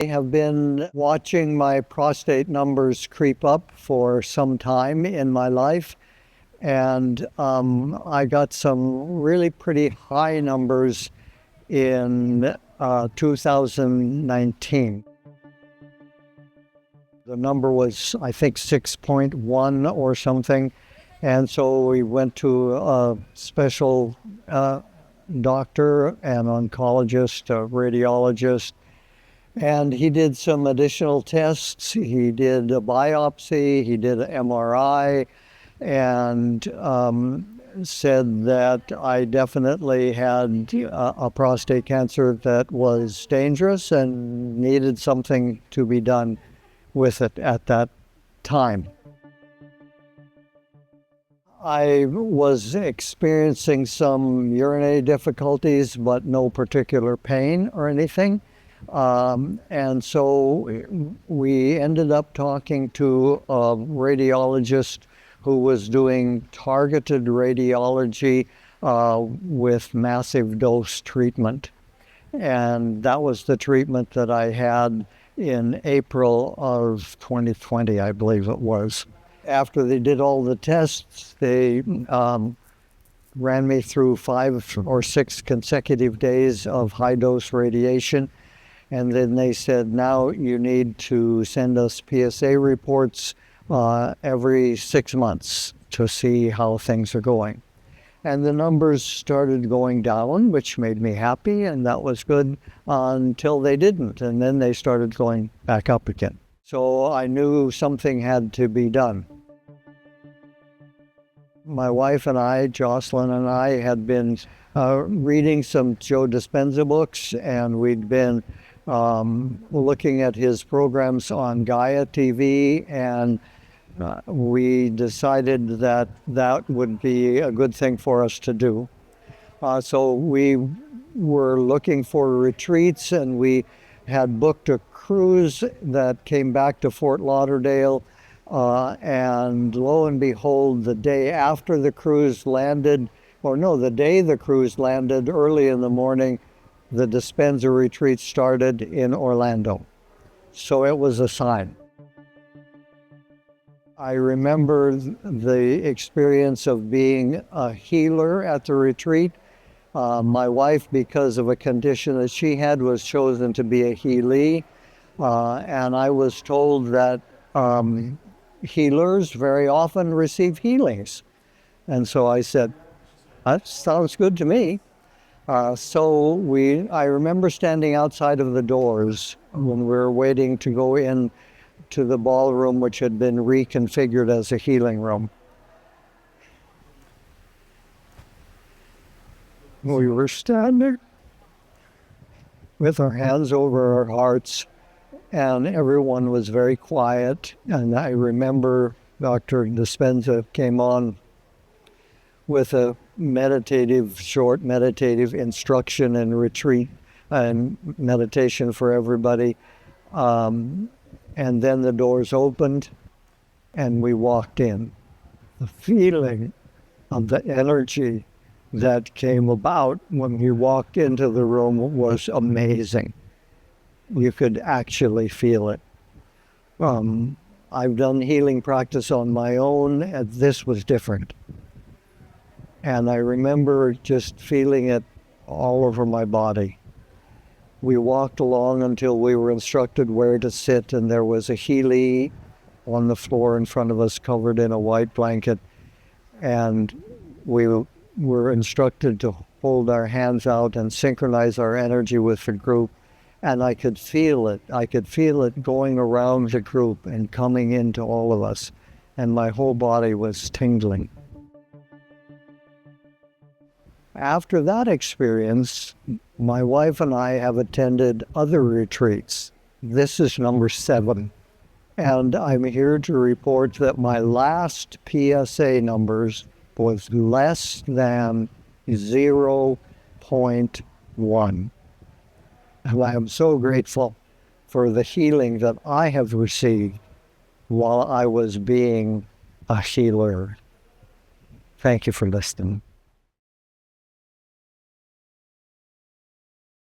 I have been watching my prostate numbers creep up for some time in my life, and I got some really pretty high numbers in 2019. The number was, I think, 6.1 or something, and so we went to a special doctor, an oncologist, a radiologist, and he did some additional tests. He did a biopsy, he did an MRI, and said that I definitely had a prostate cancer that was dangerous and needed something to be done with it at that time. I was experiencing some urinary difficulties, but no particular pain or anything. And so we ended up talking to a radiologist who was doing targeted radiology with massive dose treatment. And that was the treatment that I had in April of 2020, I believe it was. After they did all the tests, they ran me through 5 or 6 consecutive days of high-dose radiation. And then they said, now you need to send us PSA reports every 6 months to see how things are going. And the numbers started going down, which made me happy, and that was good until they didn't. And then they started going back up again. So I knew something had to be done. My wife and I, Jocelyn and I, had been reading some Joe Dispenza books, and we'd been looking at his programs on Gaia TV, and we decided that that would be a good thing for us to do. So we were looking for retreats, and we had booked a cruise that came back to Fort Lauderdale, and lo and behold, the day after the cruise landed, or no, the day the cruise landed, early in the morning, the Dispenza retreat started in Orlando. So it was a sign. I remember the experience of being a healer at the retreat. My wife, because of a condition that she had, was chosen to be a healee. And I was told that healers very often receive healings. And so I said, that sounds good to me. I remember standing outside of the doors when we were waiting to go in to the ballroom, which had been reconfigured as a healing room. We were standing with our hands over our hearts, and everyone was very quiet. And I remember Dr. Dispenza came on with a short meditative instruction and retreat and meditation for everybody. And then the doors opened and we walked in. The feeling of the energy that came about when we walked into the room was amazing. You could actually feel it. I've done healing practice on my own, and this was different. And I remember just feeling it all over my body. We walked along until we were instructed where to sit, and there was a healee on the floor in front of us covered in a white blanket. And we were instructed to hold our hands out and synchronize our energy with the group. And I could feel it. I could feel it going around the group and coming into all of us. And my whole body was tingling. After that experience, my wife and I have attended other retreats. This is number 7. And I'm here to report that my last PSA numbers was less than 0.1. And I am so grateful for the healing that I have received while I was being a healer. Thank you for listening.